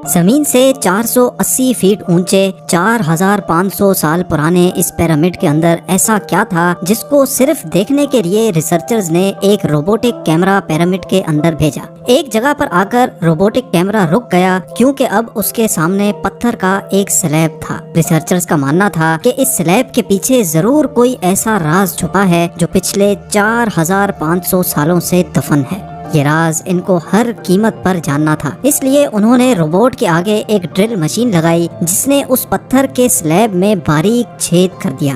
زمین سے 480 فیٹ اونچے 4500 سال پرانے اس پیرامڈ کے اندر ایسا کیا تھا جس کو صرف دیکھنے کے لیے ریسرچرز نے ایک روبوٹک کیمرہ پیرامڈ کے اندر بھیجا۔ ایک جگہ پر آ کر روبوٹک کیمرہ رک گیا کیونکہ اب اس کے سامنے پتھر کا ایک سلیب تھا۔ ریسرچرز کا ماننا تھا کہ اس سلیب کے پیچھے ضرور کوئی ایسا راز چھپا ہے جو پچھلے 4500 سالوں سے دفن ہے۔ یہ راز ان کو ہر قیمت پر جاننا تھا، اس لیے انہوں نے روبوٹ کے آگے ایک ڈرل مشین لگائی جس نے اس پتھر کے سلیب میں باریک چھید کر دیا۔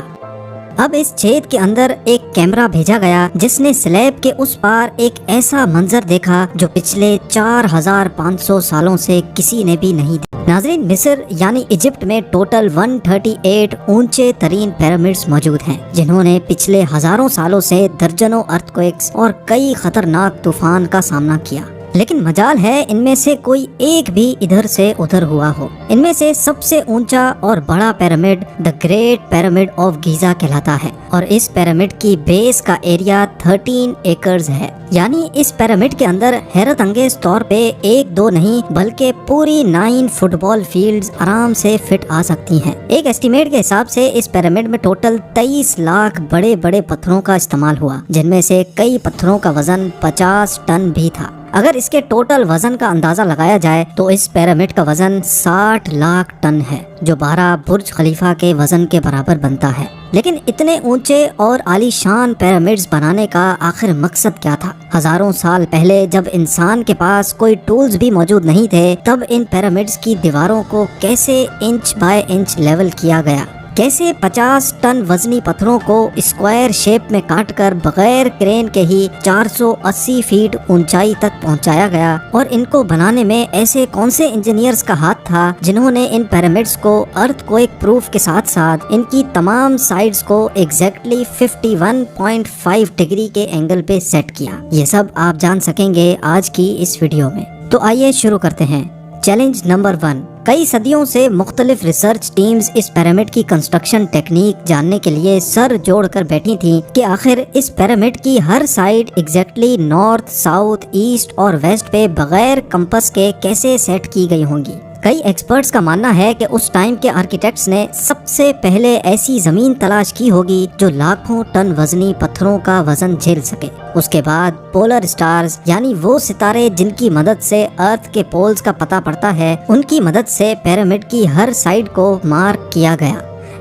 اب اس چھید کے اندر ایک کیمرہ بھیجا گیا جس نے سلیب کے اس پار ایک ایسا منظر دیکھا جو پچھلے 4500 سالوں سے کسی نے بھی نہیں دیکھا۔ ناظرین، مصر یعنی ایجپٹ میں ٹوٹل 138 اونچے ترین پیرامڈز موجود ہیں جنہوں نے پچھلے ہزاروں سالوں سے درجنوں ارتھکویکس اور کئی خطرناک طوفان کا سامنا کیا، لیکن مجال ہے ان میں سے کوئی ایک بھی ادھر سے ادھر ہوا ہو۔ ان میں سے سب سے اونچا اور بڑا pyramid the great pyramid of Giza کہلاتا ہے اور اس پیرامڈ کی بیس کا ایریا 13 ایکڑز ہے، یعنی اس پیرامڈ کے اندر حیرت انگیز طور پہ ایک دو نہیں بلکہ پوری 9 فٹ بال فیلڈز آرام سے فٹ آ سکتی ہیں۔ ایک ایسٹیمیٹ کے حساب سے اس پیرامڈ میں ٹوٹل 23 لاکھ بڑے بڑے پتھروں کا استعمال ہوا، جن میں سے کئی پتھروں کا وزن 50 ٹن بھی تھا۔ اگر اس کے ٹوٹل وزن کا اندازہ لگایا جائے تو اس پیرامڈ کا وزن 60 لاکھ ٹن ہے، جو 12 برج خلیفہ کے وزن کے برابر بنتا ہے۔ لیکن اتنے اونچے اور عالی شان پیرامڈز بنانے کا آخر مقصد کیا تھا؟ ہزاروں سال پہلے جب انسان کے پاس کوئی ٹولز بھی موجود نہیں تھے، تب ان پیرامڈز کی دیواروں کو کیسے انچ بائی انچ لیول کیا گیا؟ کیسے 50 ٹن وزنی پتھروں کو اسکوائر شیپ میں کاٹ کر بغیر کرین کے ہی 480 فیٹ اونچائی تک پہنچایا گیا؟ اور ان کو بنانے میں ایسے کون سے انجینئرز کا ہاتھ تھا جنہوں نے ان پیرامڈز کو ارتھ کوئک پروف کے ساتھ ساتھ ان کی تمام سائڈز کو ایگزیکٹلی 51.5 ڈگری کے اینگل پہ سیٹ کیا؟ یہ سب آپ جان سکیں گے آج کی اس ویڈیو میں، تو آئیے شروع کرتے ہیں۔ Challenge number 1۔ کئی صدیوں سے مختلف ریسرچ ٹیمز اس پیرامڈ کی کنسٹرکشن ٹیکنیک جاننے کے لیے سر جوڑ کر بیٹھی تھیں کہ آخر اس پیرامڈ کی ہر side exactly north, south, east اور ویسٹ پہ بغیر کمپس کے کیسے سیٹ کی گئی ہوں گی۔ کئی ایکسپرٹس کا ماننا ہے کہ اس ٹائم کے آرکیٹیکٹس نے سب سے پہلے ایسی زمین تلاش کی ہوگی جو لاکھوں ٹن وزنی پتھروں کا وزن جھیل سکے۔ اس کے بعد پولر سٹارز یعنی وہ ستارے جن کی مدد سے ارتھ کے پولز کا پتہ پڑتا ہے، ان کی مدد سے پیرامڈ کی ہر سائڈ کو مارک کیا گیا۔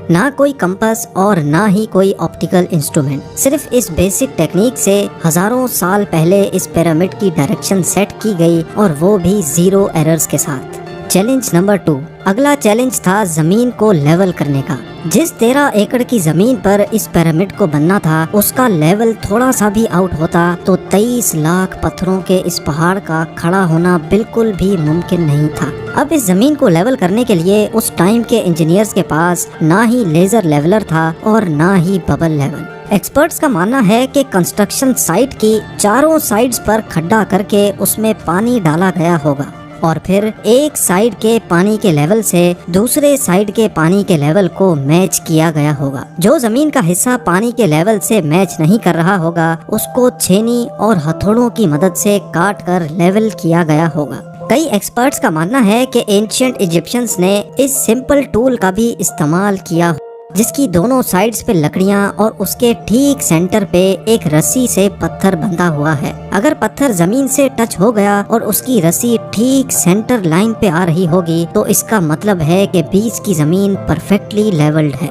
نہ کوئی کمپس اور نہ ہی کوئی آپٹیکل انسٹرومنٹ، صرف اس بیسک ٹیکنیک سے ہزاروں سال پہلے اس پیرامڈ کی ڈائریکشن سیٹ کی گئی، اور وہ بھی 0 ایررز کے ساتھ۔ Challenge number 2۔ اگلا چیلنج تھا زمین کو لیول کرنے کا۔ جس 13 ایکڑ کی زمین پر اس پیرامڈ کو بننا تھا، اس کا لیول تھوڑا سا بھی آؤٹ ہوتا تو 23 لاکھ پتھروں کے اس پہاڑ کا کھڑا ہونا بالکل بھی ممکن نہیں تھا۔ اب اس زمین کو لیول کرنے کے لیے اس ٹائم کے انجینئرز کے پاس نہ ہی لیزر لیولر تھا اور نہ ہی ببل لیول۔ ایکسپرٹس کا ماننا ہے کہ کنسٹرکشن سائٹ کی چاروں سائڈز پر کھڈا کر کے اس میں پانی ڈالا گیا ہوگا، اور پھر ایک سائیڈ کے پانی کے لیول سے دوسرے سائیڈ کے پانی کے لیول کو میچ کیا گیا ہوگا۔ جو زمین کا حصہ پانی کے لیول سے میچ نہیں کر رہا ہوگا، اس کو چھینی اور ہتھوڑوں کی مدد سے کاٹ کر لیول کیا گیا ہوگا۔ کئی ایکسپرٹس کا ماننا ہے کہ اینشینٹ ایجپشنز نے اس سمپل ٹول کا بھی استعمال کیا، جس کی دونوں سائڈز پہ لکڑیاں اور اس کے ٹھیک سینٹر پہ ایک رسی سے پتھر بندھا ہوا ہے۔ اگر پتھر زمین سے ٹچ ہو گیا اور اس کی رسی ٹھیک سینٹر لائن پہ آ رہی ہوگی تو اس کا مطلب ہے کہ بیچ کی زمین پرفیکٹلی لیولڈ ہے۔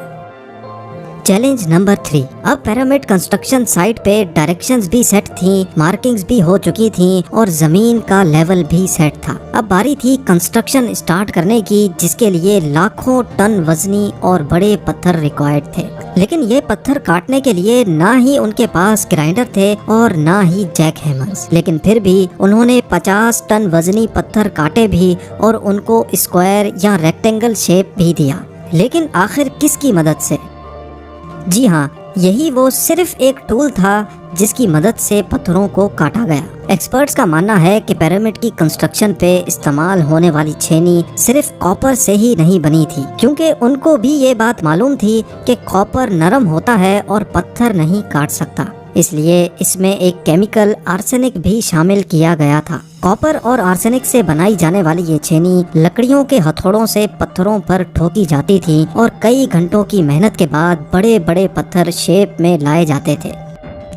Challenge number 3۔ اب پیرامڈ کنسٹرکشن سائٹ پہ ڈائریکشنز بھی سیٹ تھیں، مارکنگز بھی ہو چکی تھیں اور زمین کا لیول بھی سیٹ تھا۔ اب باری تھی کنسٹرکشن اسٹارٹ کرنے کی، جس کے لیے لاکھوں ٹن وزنی اور بڑے پتھر ریکوائرڈ تھے۔ لیکن یہ پتھر کاٹنے کے لیے نہ ہی ان کے پاس گرائنڈر تھے اور نہ ہی جیک ہیمرز، لیکن پھر بھی انہوں نے 50 ٹن وزنی پتھر کاٹے بھی اور ان کو اسکوائر یا ریکٹینگل شیپ بھی دیا۔ لیکن آخر کس کی مدد سے؟ جی ہاں، یہی وہ صرف ایک ٹول تھا جس کی مدد سے پتھروں کو کاٹا گیا۔ ایکسپرٹس کا ماننا ہے کہ پیرامڈ کی کنسٹرکشن پہ استعمال ہونے والی چھینی صرف کاپر سے ہی نہیں بنی تھی، کیونکہ ان کو بھی یہ بات معلوم تھی کہ کاپر نرم ہوتا ہے اور پتھر نہیں کاٹ سکتا۔ اس لیے اس میں ایک کیمیکل آرسینک بھی شامل کیا گیا تھا۔ کاپر اور آرسینک سے بنائی جانے والی یہ چھینی لکڑیوں کے ہتھوڑوں سے پتھروں پر ٹھوکی جاتی تھی اور کئی گھنٹوں کی محنت کے بعد بڑے بڑے پتھر شیپ میں لائے جاتے تھے۔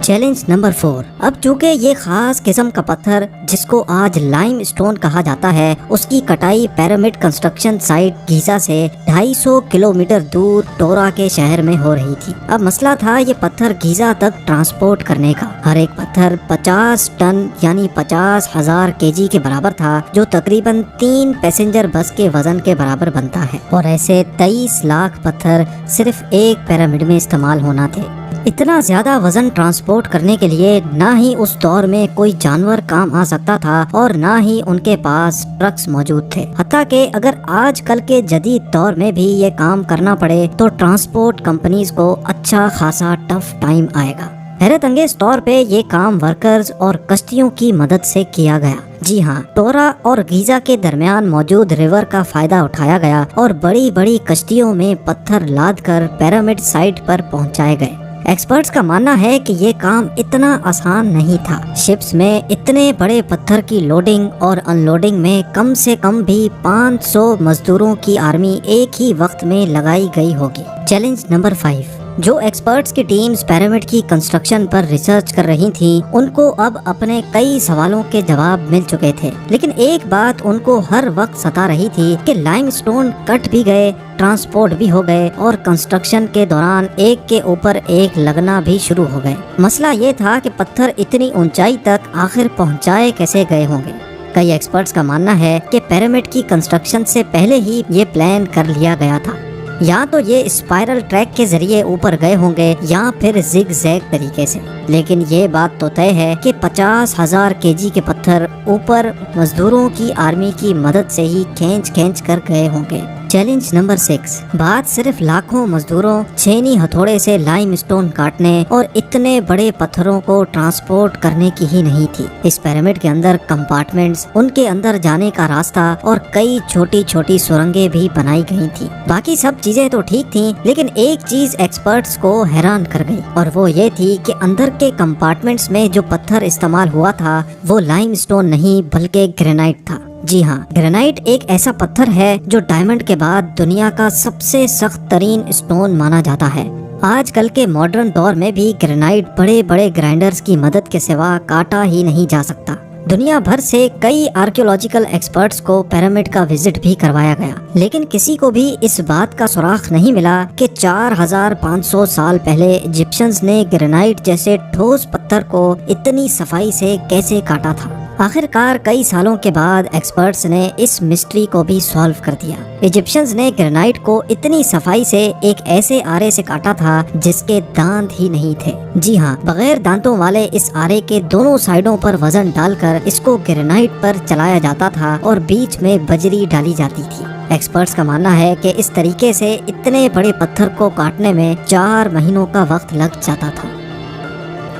Challenge number 4۔ اب چونکہ یہ خاص قسم کا پتھر جس کو آج لائم اسٹون کہا جاتا ہے، اس کی کٹائی پیرامڈ کنسٹرکشن سائٹ گیزا سے 250 کلومیٹر دور ٹورا کے شہر میں ہو رہی تھی۔ اب مسئلہ تھا یہ پتھر گیزا تک ٹرانسپورٹ کرنے کا۔ ہر ایک پتھر 50 ٹن یعنی 50,000 kg کے برابر تھا، جو تقریباً 3 پیسنجر بس کے وزن کے برابر بنتا ہے، اور ایسے 23 لاکھ پتھر صرف ایک پیرامڈ میں استعمال ہونا تھے۔ اتنا زیادہ وزن ٹرانسپورٹ کرنے کے لیے نہ ہی اس دور میں کوئی جانور کام آ سکتا تھا اور نہ ہی ان کے پاس ٹرکس موجود تھے۔ حتیٰ کہ اگر آج کل کے جدید دور میں بھی یہ کام کرنا پڑے تو ٹرانسپورٹ کمپنیز کو اچھا خاصا ٹف ٹائم آئے گا۔ حیرت انگیز طور پہ یہ کام ورکرز اور کشتیوں کی مدد سے کیا گیا۔ جی ہاں، ٹورا اور گیزا کے درمیان موجود ریور کا فائدہ اٹھایا گیا اور بڑی بڑی کشتیوں میں پتھر لاد کر پیرامڈ سائٹ پر پہنچائے گئے۔ ایکسپرٹس کا ماننا ہے کہ یہ کام اتنا آسان نہیں تھا۔ شپس میں اتنے بڑے پتھر کی لوڈنگ اور ان لوڈنگ میں کم سے کم بھی 500 مزدوروں کی آرمی ایک ہی وقت میں لگائی گئی ہوگی۔ Challenge number 5۔ جو ایکسپرٹس کی ٹیمز پیرامڈ کی کنسٹرکشن پر ریسرچ کر رہی تھیں، ان کو اب اپنے کئی سوالوں کے جواب مل چکے تھے، لیکن ایک بات ان کو ہر وقت ستا رہی تھی کہ لائم اسٹون کٹ بھی گئے، ٹرانسپورٹ بھی ہو گئے اور کنسٹرکشن کے دوران ایک کے اوپر ایک لگنا بھی شروع ہو گئے۔ مسئلہ یہ تھا کہ پتھر اتنی اونچائی تک آخر پہنچائے کیسے گئے ہوں گے۔ کئی ایکسپرٹس کا ماننا ہے کہ پیرامڈ کی کنسٹرکشن سے پہلے ہی یہ پلان کر لیا گیا تھا۔ یا تو یہ اسپائرل ٹریک کے ذریعے اوپر گئے ہوں گے یا پھر زگ زیگ طریقے سے، لیکن یہ بات تو طے ہے کہ 50,000 kg کے پتھر اوپر مزدوروں کی آرمی کی مدد سے ہی کھینچ کر گئے ہوں گے۔ Challenge number 6۔ بات صرف لاکھوں مزدوروں چھینی ہتھوڑے سے لائم اسٹون کاٹنے اور اتنے بڑے پتھروں کو ٹرانسپورٹ کرنے کی ہی نہیں تھی۔ اس پیرامڈ کے اندر کمپارٹمنٹس، ان کے اندر جانے کا راستہ اور کئی چھوٹی چھوٹی سرنگیں بھی بنائی گئی تھی۔ باقی سب چیزیں تو ٹھیک تھیں، لیکن ایک چیز ایکسپرٹس کو حیران کر گئی، اور وہ یہ تھی کہ اندر کے کمپارٹمنٹس میں جو پتھر استعمال ہوا تھا وہ لائم اسٹون نہیں بلکہ گرینائٹ تھا۔ جی ہاں، گرینائٹ ایک ایسا پتھر ہے جو ڈائمنڈ کے بعد دنیا کا سب سے سخت ترین اسٹون مانا جاتا ہے۔ آج کل کے ماڈرن دور میں بھی گرینائٹ بڑے بڑے گرائنڈرز کی مدد کے سوا کاٹا ہی نہیں جا سکتا۔ دنیا بھر سے کئی آرکیولوجیکل ایکسپرٹس کو پیرامڈ کا وزٹ بھی کروایا گیا، لیکن کسی کو بھی اس بات کا سراغ نہیں ملا کہ 4500 سال پہلے ایجپشنز نے گرینائٹ جیسے ٹھوس پتھر کو اتنی صفائی سے کیسے کاٹا تھا۔ آخر کار کئی سالوں کے بعد ایکسپرٹس نے اس مسٹری کو بھی سالو کر دیا۔ ایجپشنز نے گرینائٹ کو اتنی صفائی سے ایک ایسے آرے سے کاٹا تھا جس کے دانت ہی نہیں تھے۔ جی ہاں، بغیر دانتوں والے اس آرے کے دونوں سائڈوں پر وزن ڈال کر اس کو گرینائٹ پر چلایا جاتا تھا اور بیچ میں بجری ڈالی جاتی تھی۔ ایکسپرٹس کا ماننا ہے کہ اس طریقے سے اتنے بڑے پتھر کو کاٹنے میں 4 مہینوں کا وقت لگ جاتا تھا۔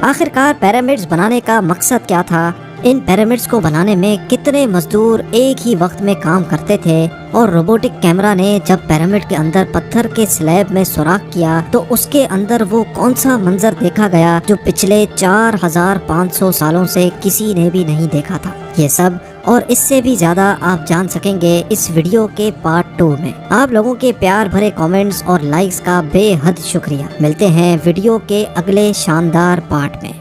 آخر کار پیرامڈز بنانے کا مقصد کیا تھا؟ ان پیرامڈز کو بنانے میں کتنے مزدور ایک ہی وقت میں کام کرتے تھے؟ اور روبوٹک کیمرہ نے جب پیرامڈ کے اندر پتھر کے سلیب میں سوراخ کیا تو اس کے اندر وہ کون سا منظر دیکھا گیا جو پچھلے 4500 سالوں سے کسی نے بھی نہیں دیکھا تھا؟ یہ سب اور اس سے بھی زیادہ آپ جان سکیں گے اس ویڈیو کے پارٹ 2 میں۔ آپ لوگوں کے پیار بھرے کامنٹس اور لائکس کا بے حد شکریہ۔ ملتے ہیں ویڈیو کے اگلے شاندار پارٹ میں۔